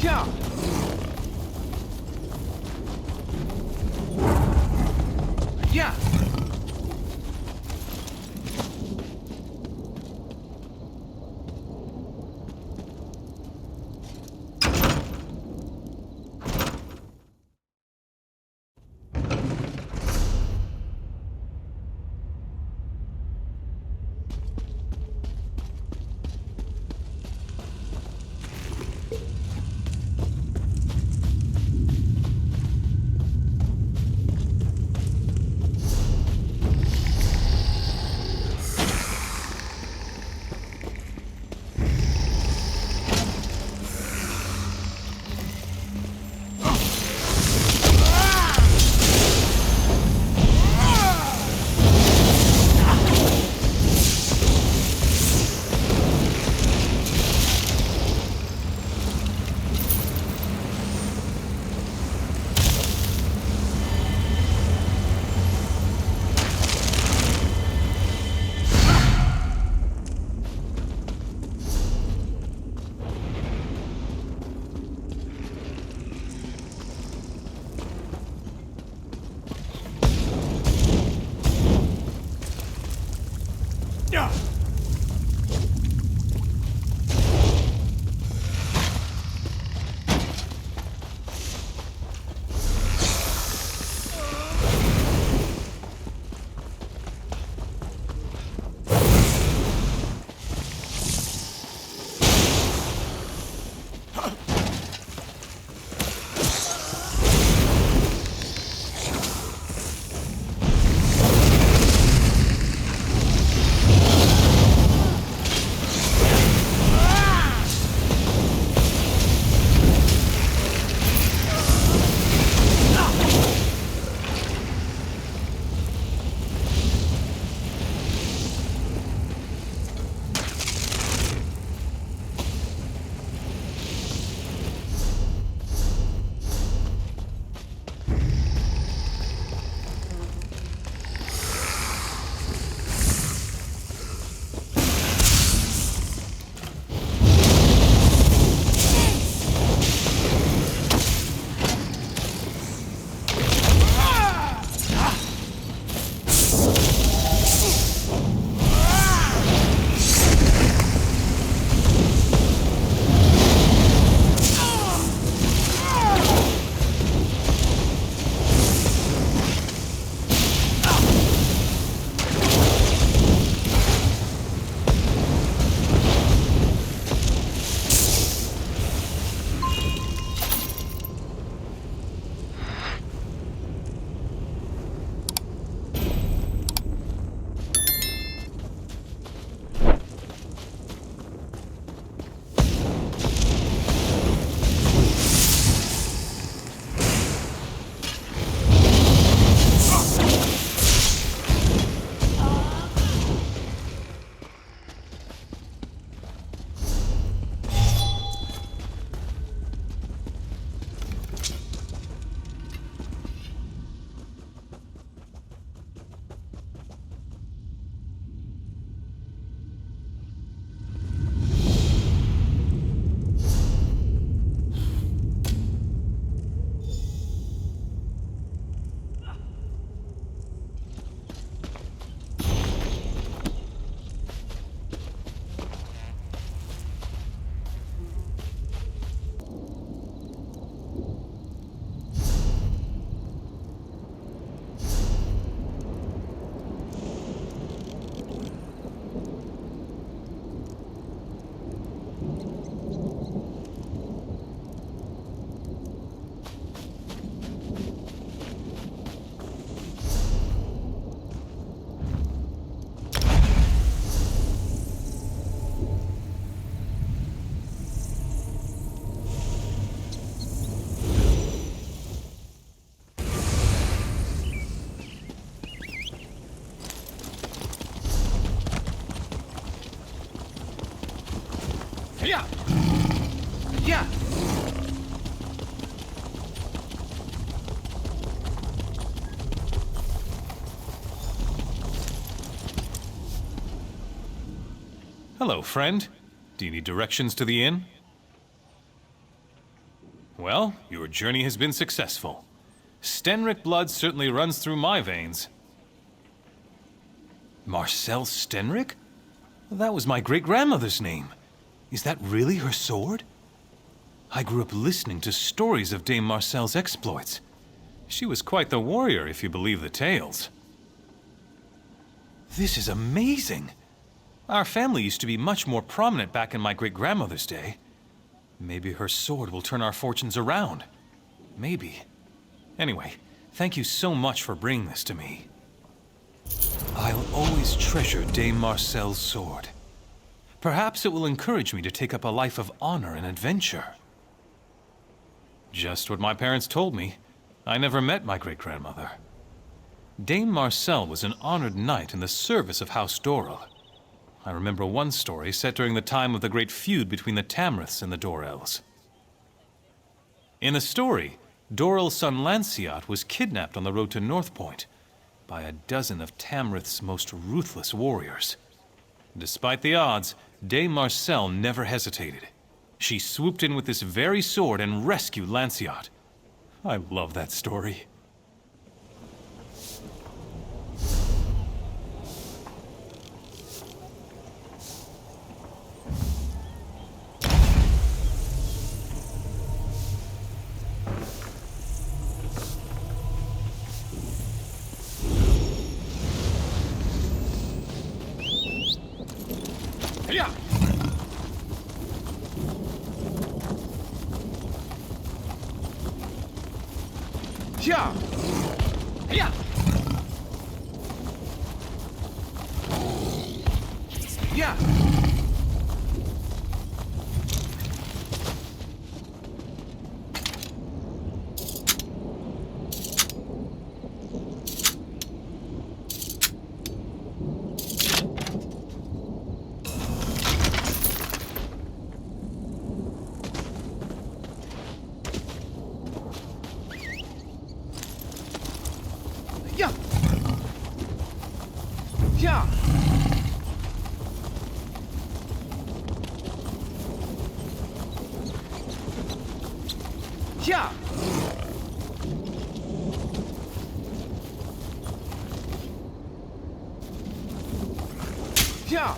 Yeah. Yeah. Yeah. Yeah. Hello, friend. Do you need directions to the inn? Well, your journey has been successful. Stenrick blood certainly runs through my veins. Marcel Stenrick? That was my great-grandmother's name. Is that really her sword? I grew up listening to stories of Dame Marcel's exploits. She was quite the warrior, if you believe the tales. This is amazing. Our family used to be much more prominent back in my great-grandmother's day. Maybe her sword will turn our fortunes around. Maybe. Anyway, thank you so much for bringing this to me. I'll always treasure Dame Marcel's sword. Perhaps it will encourage me to take up a life of honor and adventure. Just what my parents told me. I never met my great-grandmother. Dame Marcel was an honored knight in the service of House Dorrel. I remember one story set during the time of the great feud between the Tamriths and the Dorrels. In the story, Dorrel's son Lanceot was kidnapped on the road to North Point by a dozen of Tamrith's most ruthless warriors. Despite the odds, Dame Marcel never hesitated. She swooped in with this very sword and rescued Lanceot. I love that story. Yeah. Yeah. Yeah. Yeah. Yeah. Yeah. Yeah. Yeah.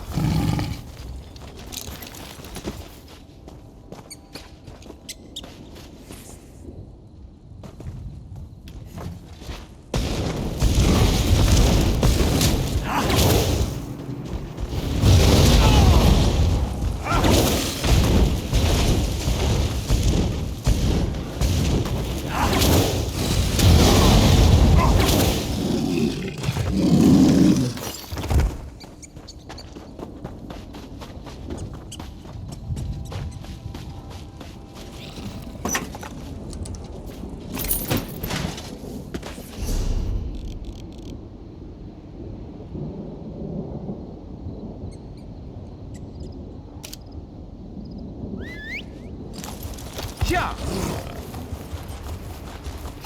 Yeah.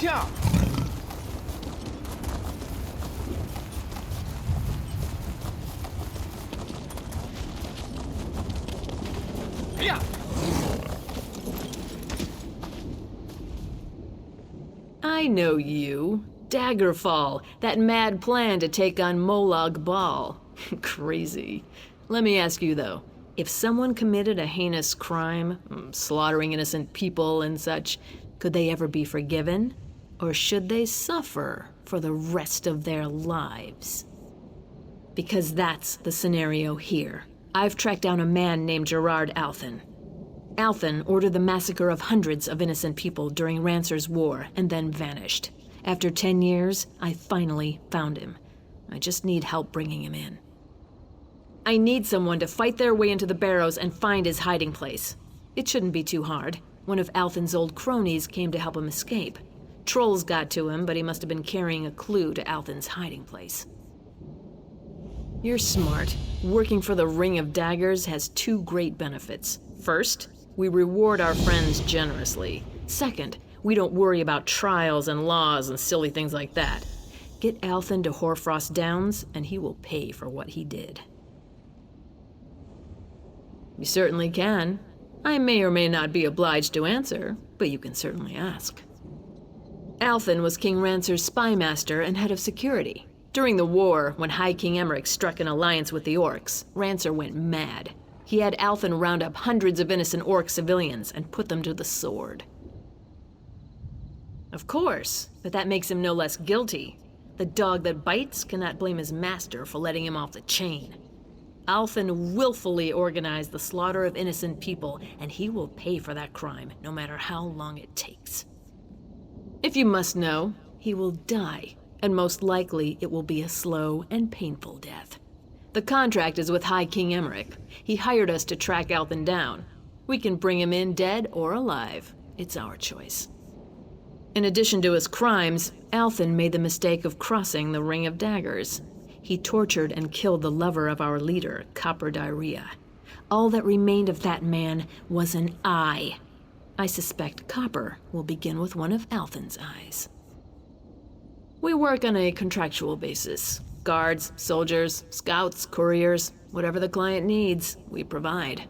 Yeah. Yeah. I know you. Daggerfall, that mad plan to take on Molag Bal. Crazy. Let me ask you though, if someone committed a heinous crime, slaughtering innocent people and such, could they ever be forgiven? Or should they suffer for the rest of their lives? Because that's the scenario here. I've tracked down a man named Gerard Althen. Althen ordered the massacre of hundreds of innocent people during Rancer's War and then vanished. After 10 years, I finally found him. I just need help bringing him in. I need someone to fight their way into the Barrows and find his hiding place. It shouldn't be too hard. One of Althen's old cronies came to help him escape. Trolls got to him, but he must have been carrying a clue to Althen's hiding place. You're smart. Working for the Ring of Daggers has two great benefits. First, we reward our friends generously. Second, we don't worry about trials and laws and silly things like that. Get Althen to Hoarfrost Downs, and he will pay for what he did. You certainly can. I may or may not be obliged to answer. but you can certainly ask. Althen was King Rancer's spy master and head of security. During the war, when High King Emmerich struck an alliance with the Orcs, Rancer went mad. He had Althen round up hundreds of innocent Orc civilians and put them to the sword. Of course, but that makes him no less guilty. The dog that bites cannot blame his master for letting him off the chain. Althen willfully organized the slaughter of innocent people, and he will pay for that crime, no matter how long it takes. If you must know, he will die, and most likely it will be a slow and painful death. The contract is with High King Emmerich. He hired us to track Althen down. We can bring him in dead or alive. It's our choice. In addition to his crimes, Althen made the mistake of crossing the Ring of Daggers. He tortured and killed the lover of our leader, Copper Diarrhea. All that remained of that man was an eye. I suspect Copper will begin with one of Althen's eyes. We work on a contractual basis. Guards, soldiers, scouts, couriers, whatever the client needs, we provide.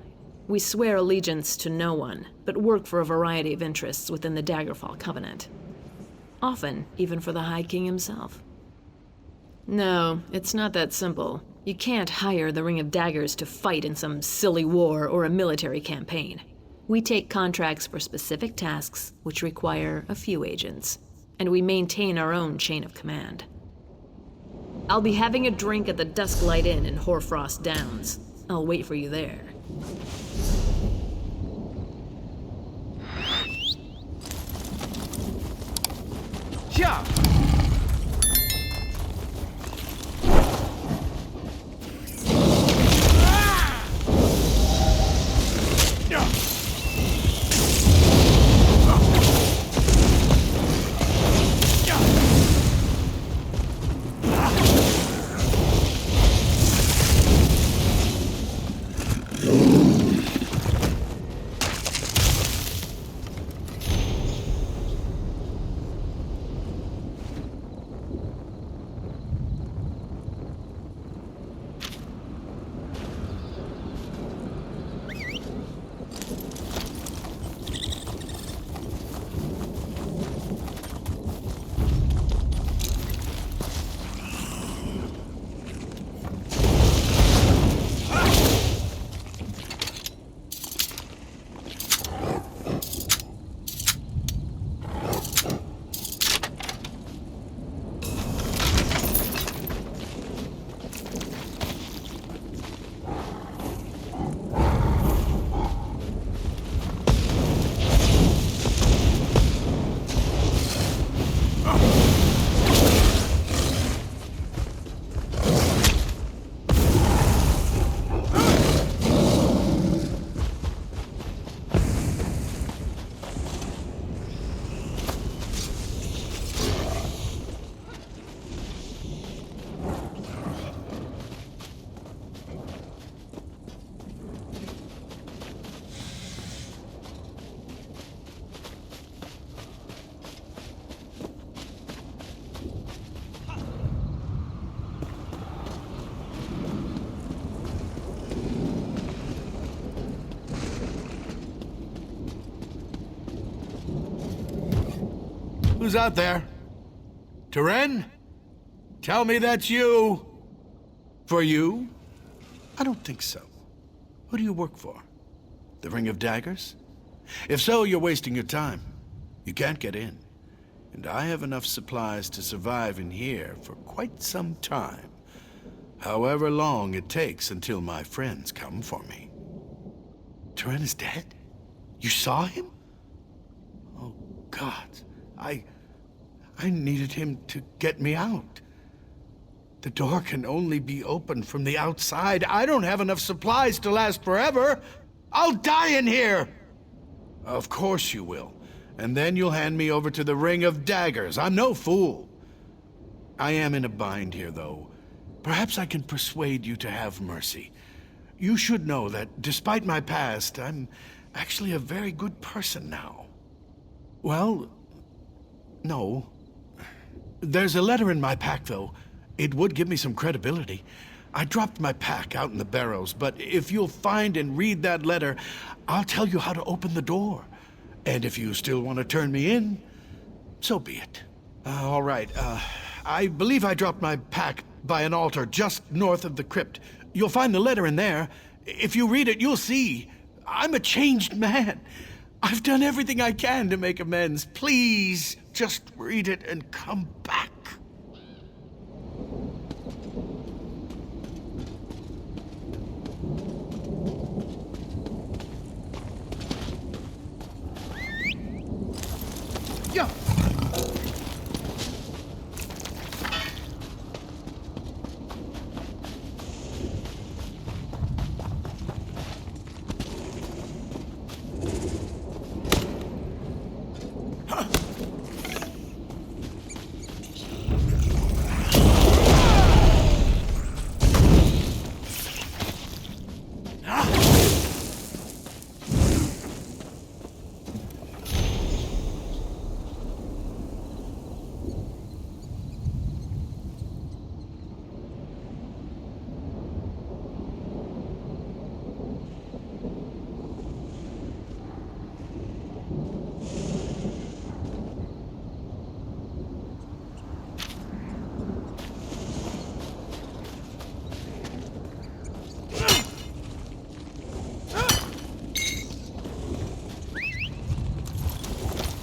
We swear allegiance to no one, but work for a variety of interests within the Daggerfall Covenant. Often, even for the High King himself. No, it's not that simple. You can't hire the Ring of Daggers to fight in some silly war or a military campaign. We take contracts for specific tasks, which require a few agents, and we maintain our own chain of command. I'll be having a drink at the Dusklight Inn in Hoarfrost Downs. I'll wait for you there. Yeah! Who's out there? Teren? Tell me that's you. For you? I don't think so. Who do you work for? The Ring of Daggers? If so, you're wasting your time. You can't get in. And I have enough supplies to survive in here for quite some time. However long it takes until my friends come for me. Teren is dead? You saw him? Oh, God. I needed him to get me out. The door can only be opened from the outside. I don't have enough supplies to last forever. I'll die in here! Of course you will. And then you'll hand me over to the Ring of Daggers. I'm no fool. I am in a bind here, though. Perhaps I can persuade you to have mercy. You should know that, despite my past, I'm actually a very good person now. Well, no. There's a letter in my pack, though. It would give me some credibility. I dropped my pack out in the Barrows, but if you'll find and read that letter, I'll tell you how to open the door. And if you still want to turn me in, so be it. All right, I believe I dropped my pack by an altar just north of the crypt. You'll find the letter in there. If you read it, you'll see. I'm a changed man. I've done everything I can to make amends. Please, just read it and come back. Yeah.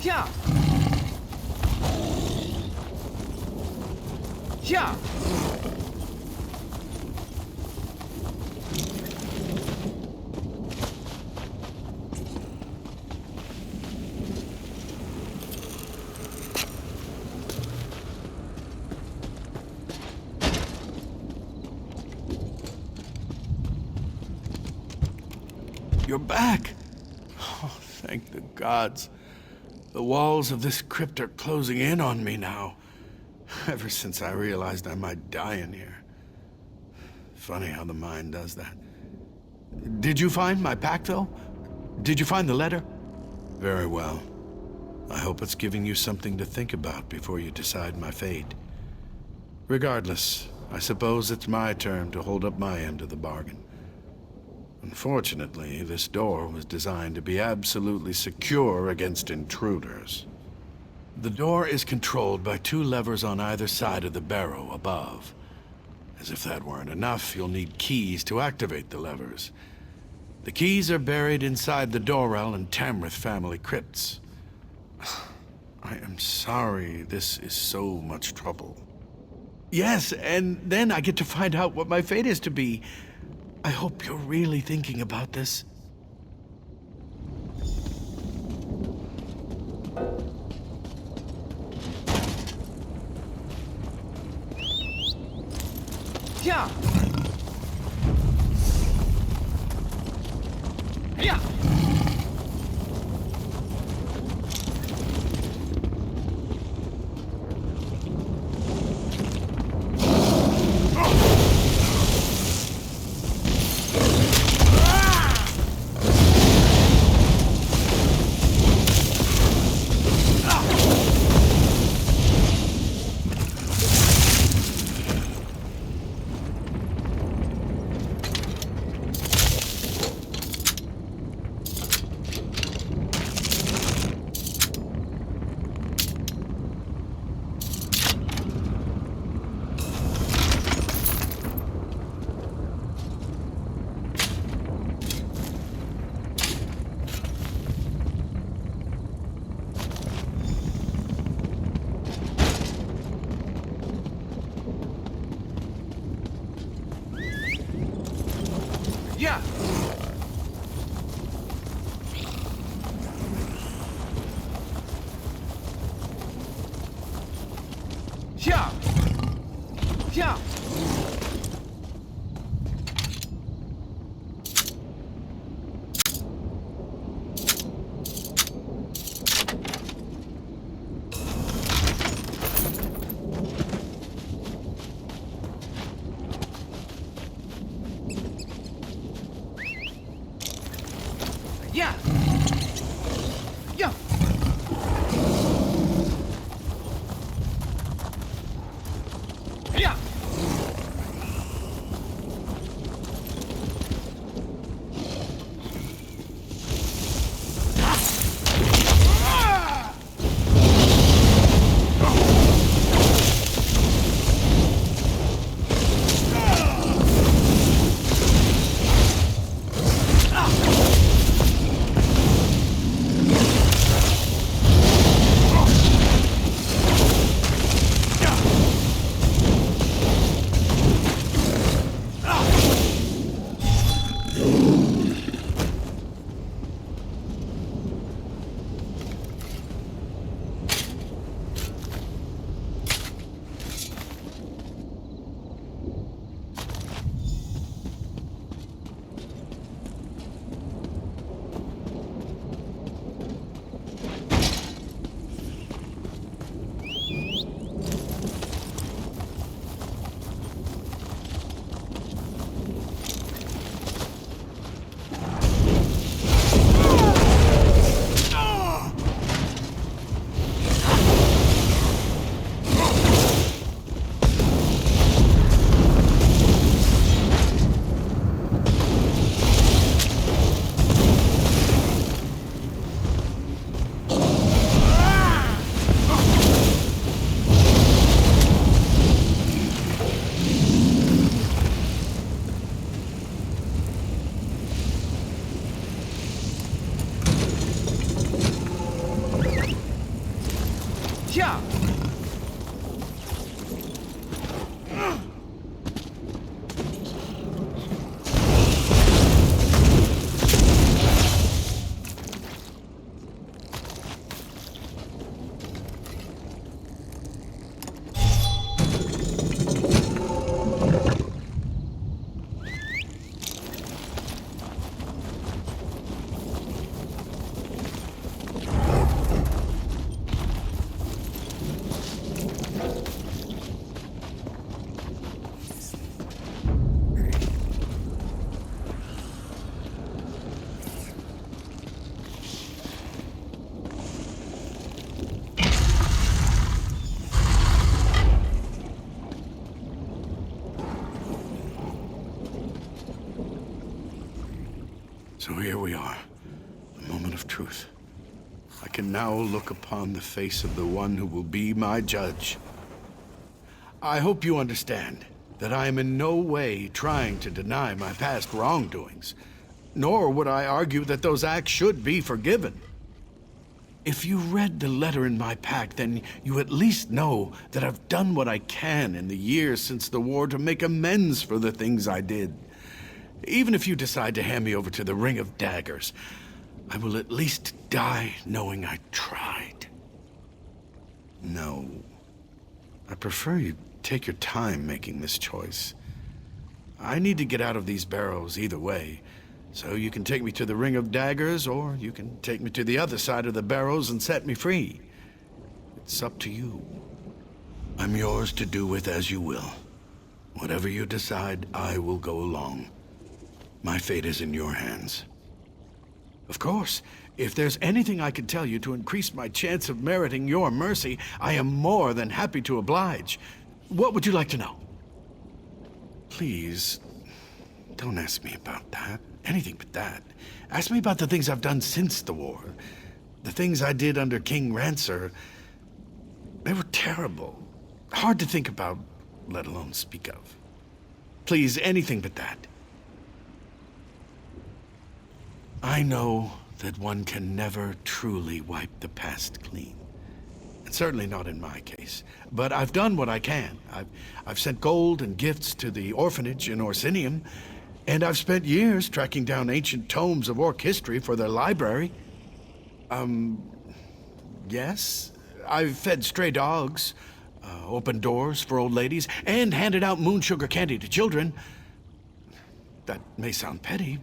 Yeah. Yeah. You're back. Oh, thank the gods. The walls of this crypt are closing in on me now. Ever since I realized I might die in here. Funny how the mind does that. Did you find my pack, though? Did you find the letter? Very well. I hope it's giving you something to think about before you decide my fate. Regardless, I suppose it's my turn to hold up my end of the bargain. Unfortunately, this door was designed to be absolutely secure against intruders. The door is controlled by 2 levers on either side of the barrow above. As if that weren't enough, you'll need keys to activate the levers. The keys are buried inside the Dorrell and Tamrith family crypts. I am sorry this is so much trouble. Yes, and then I get to find out what my fate is to be. I hope you're really thinking about this. Yeah. Yeah. Yeah. Yeah. Yeah. Yeah. Yeah. Yeah. Yeah. So here we are, the moment of truth. I can now look upon the face of the one who will be my judge. I hope you understand that I am in no way trying to deny my past wrongdoings, nor would I argue that those acts should be forgiven. If you read the letter in my pack, then you at least know that I've done what I can in the years since the war to make amends for the things I did. Even if you decide to hand me over to the Ring of Daggers, I will at least die knowing I tried. No. I prefer you take your time making this choice. I need to get out of these barrows either way, so you can take me to the Ring of Daggers, or you can take me to the other side of the barrows and set me free. It's up to you. I'm yours to do with as you will. Whatever you decide, I will go along. My fate is in your hands. Of course, if there's anything I can tell you to increase my chance of meriting your mercy, I am more than happy to oblige. What would you like to know? Please, don't ask me about that. Anything but that. Ask me about the things I've done since the war. The things I did under King Rancer. They were terrible. Hard to think about, let alone speak of. Please, anything but that. I know that one can never truly wipe the past clean. And certainly not in my case. But I've done what I can. I've sent gold and gifts to the orphanage in Orsinium, and I've spent years tracking down ancient tomes of orc history for their library. Yes. I've fed stray dogs, opened doors for old ladies, and handed out moon sugar candy to children. That may sound petty,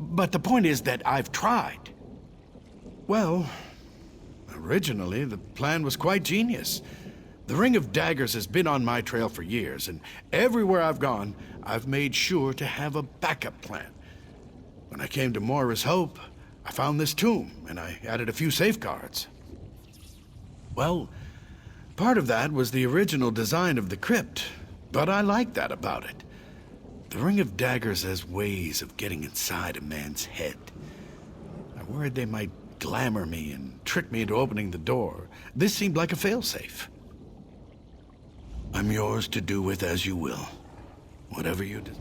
but the point is that I've tried. Well, originally the plan was quite genius. The Ring of Daggers has been on my trail for years, and everywhere I've gone, I've made sure to have a backup plan. When I came to Moira's Hope, I found this tomb, and I added a few safeguards. Well, part of that was the original design of the crypt, but I like that about it. The Ring of Daggers has ways of getting inside a man's head. I worried they might glamour me and trick me into opening the door. This seemed like a failsafe. I'm yours to do with as you will. Whatever you do.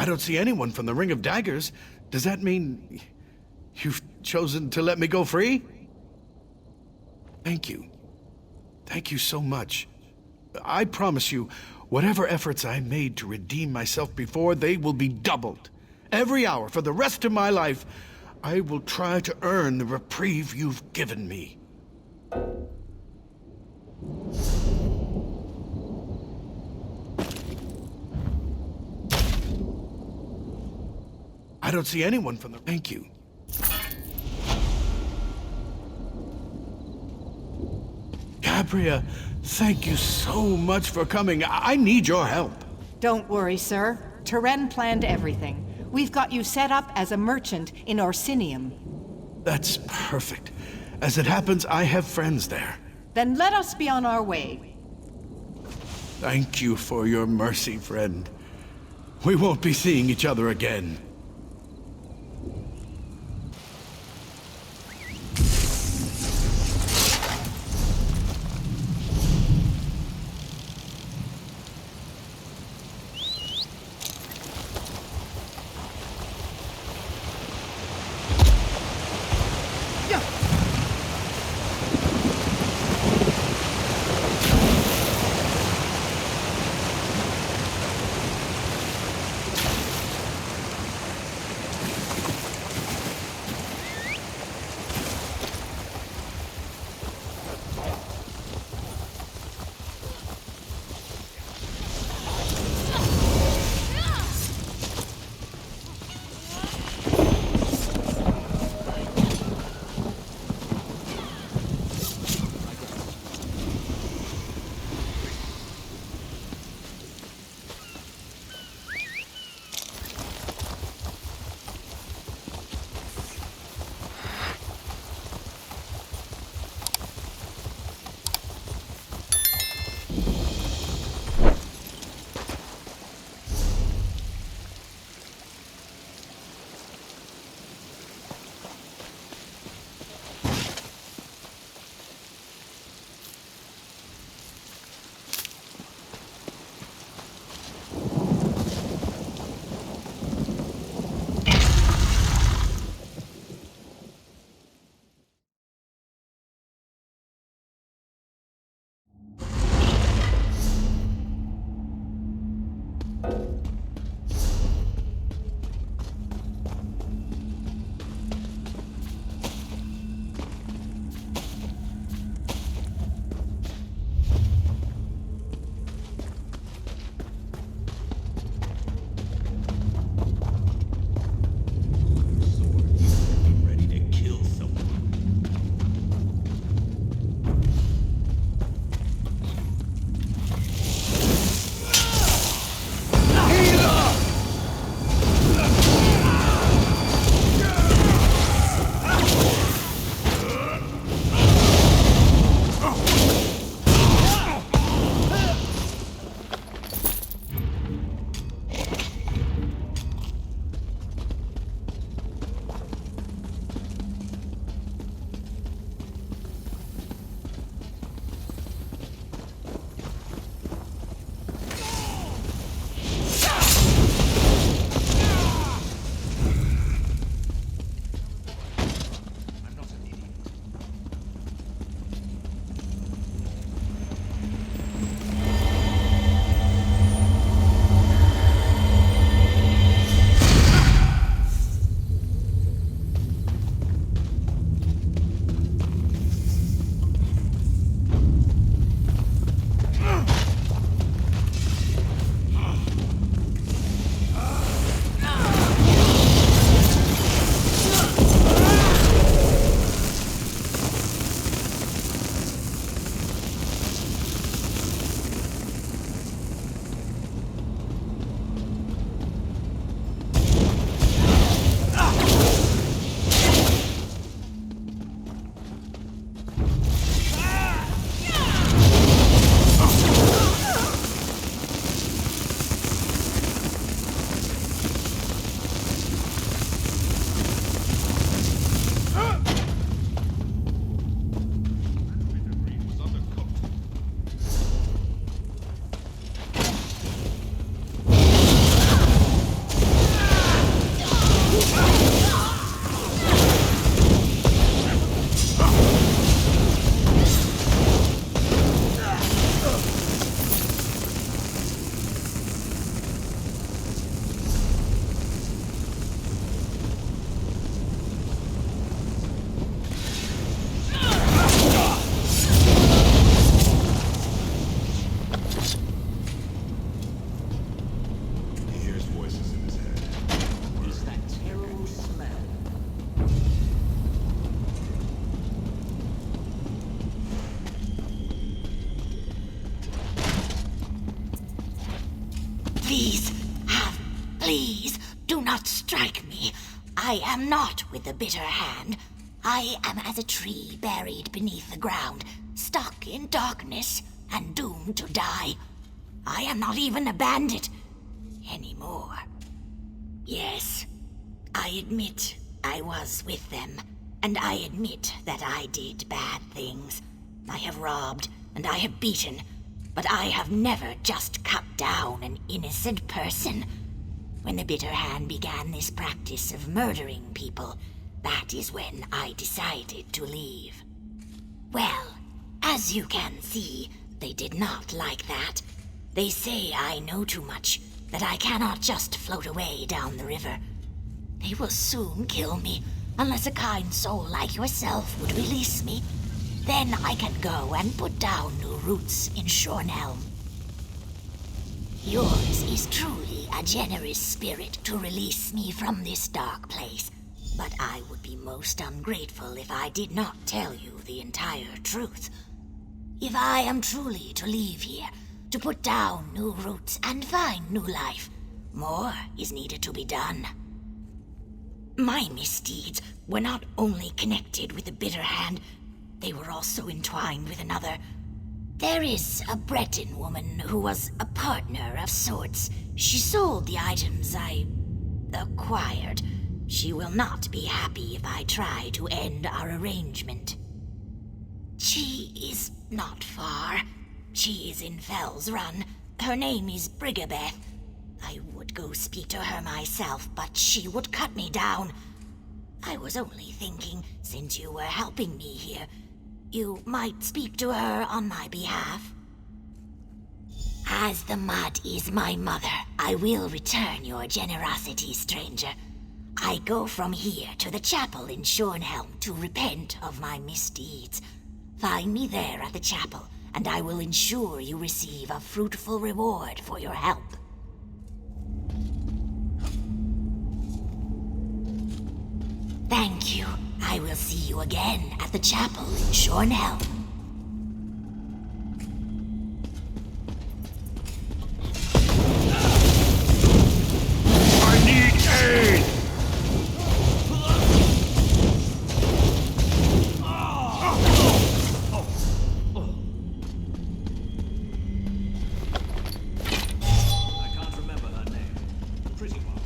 I don't see anyone from the Ring of Daggers. Does that mean you've chosen to let me go free? Thank you. Thank you so much. I promise you, whatever efforts I made to redeem myself before, they will be doubled. Every hour for the rest of my life, I will try to earn the reprieve you've given me. I don't see anyone from the... Thank you. Gabrielle, thank you so much for coming. I need your help. Don't worry, sir. Teren planned everything. We've got you set up as a merchant in Orsinium. That's perfect. As it happens, I have friends there. Then let us be on our way. Thank you for your mercy, friend. We won't be seeing each other again. Please, do not strike me. I am not with the bitter hand. I am as a tree buried beneath the ground, stuck in darkness and doomed to die. I am not even a bandit anymore. Yes, I admit I was with them, and I admit that I did bad things. I have robbed, and I have beaten, but I have never just cut down an innocent person. When the bitter hand began this practice of murdering people, that is when I decided to leave. Well, as you can see, they did not like that. They say I know too much, that I cannot just float away down the river. They will soon kill me, unless a kind soul like yourself would release me. Then I can go and put down new roots in Shornhelm. Yours is truly a generous spirit to release me from this dark place, but I would be most ungrateful if I did not tell you the entire truth. If I am truly to leave here, to put down new roots and find new life, more is needed to be done. My misdeeds were not only connected with the bitter hand, they were also entwined with another. There is a Breton woman who was a partner of sorts. She sold the items I acquired. She will not be happy if I try to end our arrangement. She is not far. She is in Fell's Run. Her name is Brigabeth. I would go speak to her myself, but she would cut me down. I was only thinking, since you were helping me here, you might speak to her on my behalf. As the mud is my mother, I will return your generosity, stranger. I go from here to the chapel in Shornhelm to repent of my misdeeds. Find me there at the chapel, and I will ensure you receive a fruitful reward for your help. Thank you. I will see you again at the chapel in Shornhelm. I need aid! I can't remember her name. Pretty one.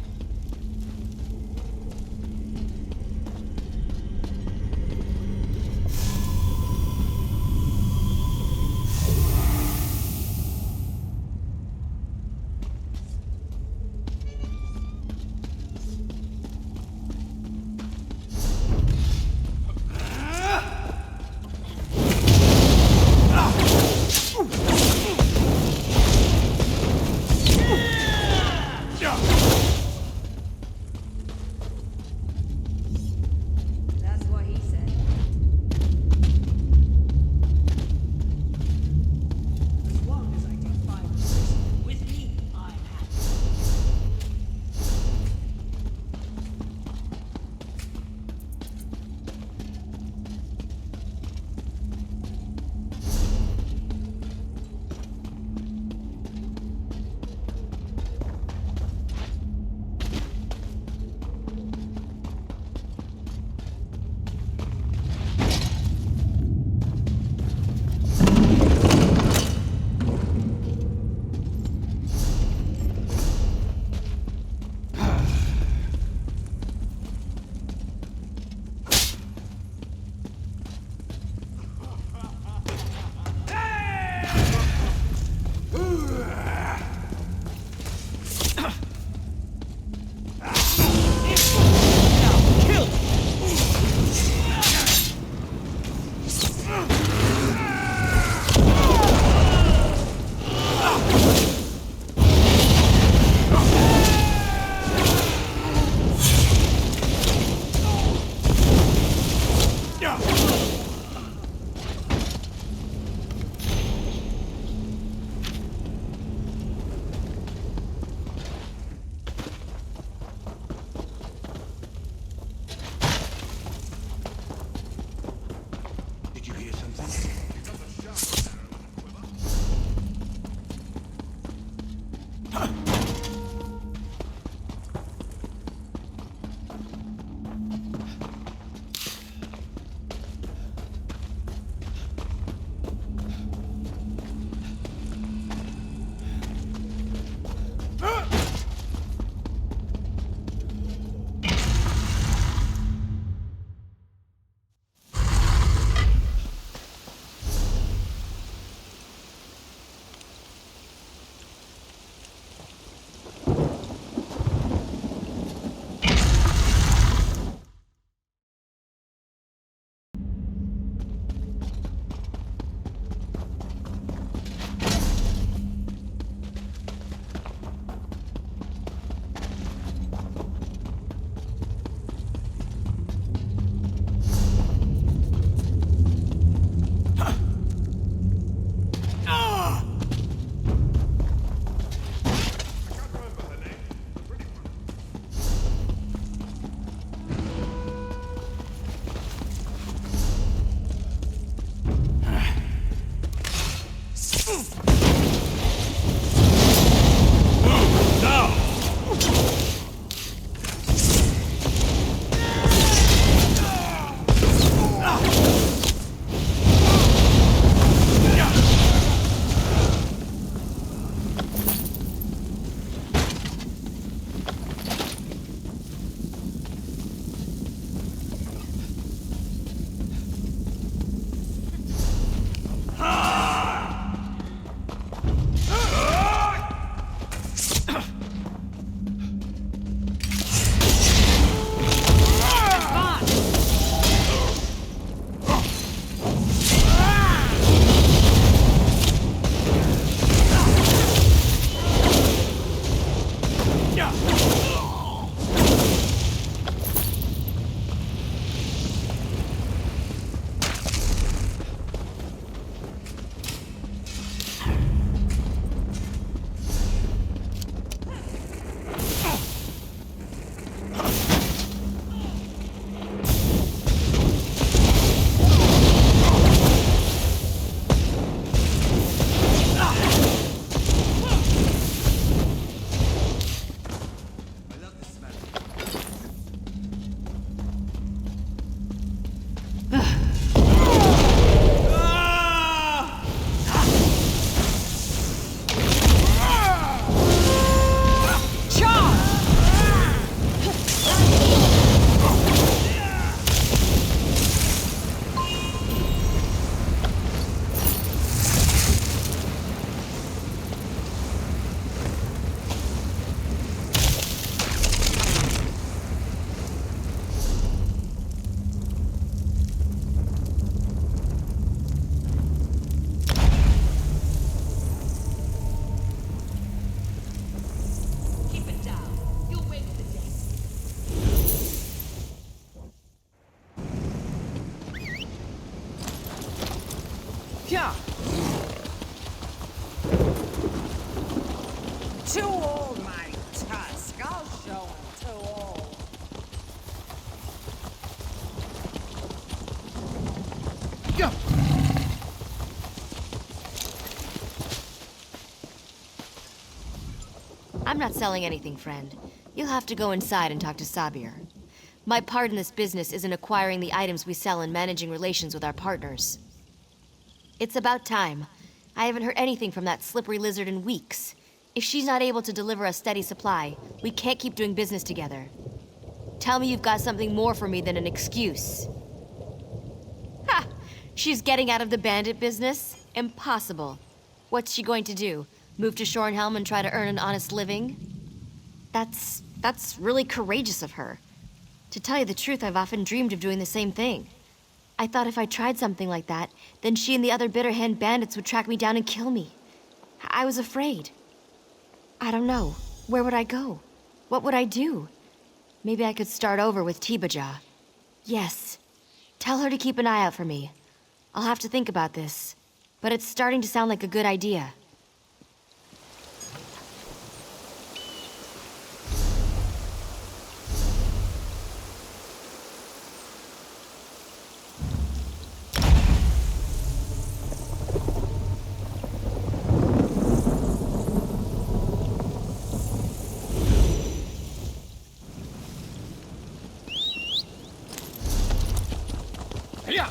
Too old, my tusk. I'll show him too old. Yeah. I'm not selling anything, friend. You'll have to go inside and talk to Sabir. My part in this business is in acquiring the items we sell and managing relations with our partners. It's about time. I haven't heard anything from that slippery lizard in weeks. If she's not able to deliver a steady supply, we can't keep doing business together. Tell me you've got something more for me than an excuse. Ha! She's getting out of the bandit business? Impossible. What's she going to do? Move to Shornhelm and try to earn an honest living? That's really courageous of her. To tell you the truth, I've often dreamed of doing the same thing. I thought if I tried something like that, then she and the other Bitterhand bandits would track me down and kill me. I was afraid. I don't know. Where would I go? What would I do? Maybe I could start over with Tibajah. Yes. Tell her to keep an eye out for me. I'll have to think about this. But it's starting to sound like a good idea. Yeah.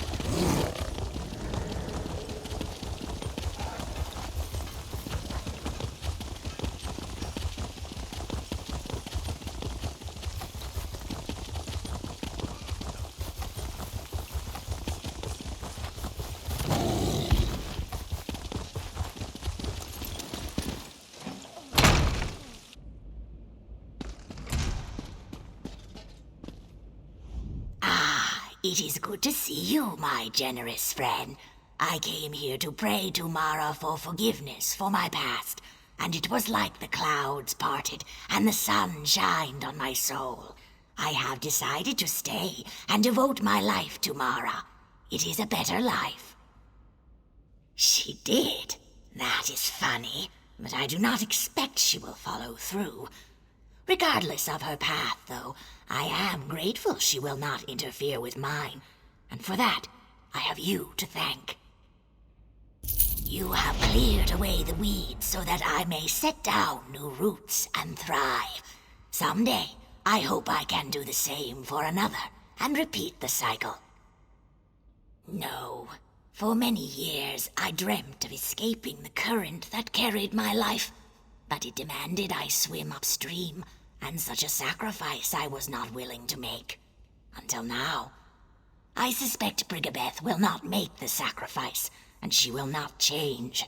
It is good to see you, my generous friend. I came here to pray to Mara for forgiveness for my past, and it was like the clouds parted and the sun shined on my soul. I have decided to stay and devote my life to Mara. It is a better life. She did. That is funny, but I do not expect she will follow through. Regardless of her path, though, I am grateful she will not interfere with mine, and for that, I have you to thank. You have cleared away the weeds so that I may set down new roots and thrive. Someday, I hope I can do the same for another and repeat the cycle. No, for many years I dreamt of escaping the current that carried my life, but it demanded I swim upstream, and such a sacrifice I was not willing to make. Until now. I suspect Brigabeth will not make the sacrifice, and she will not change.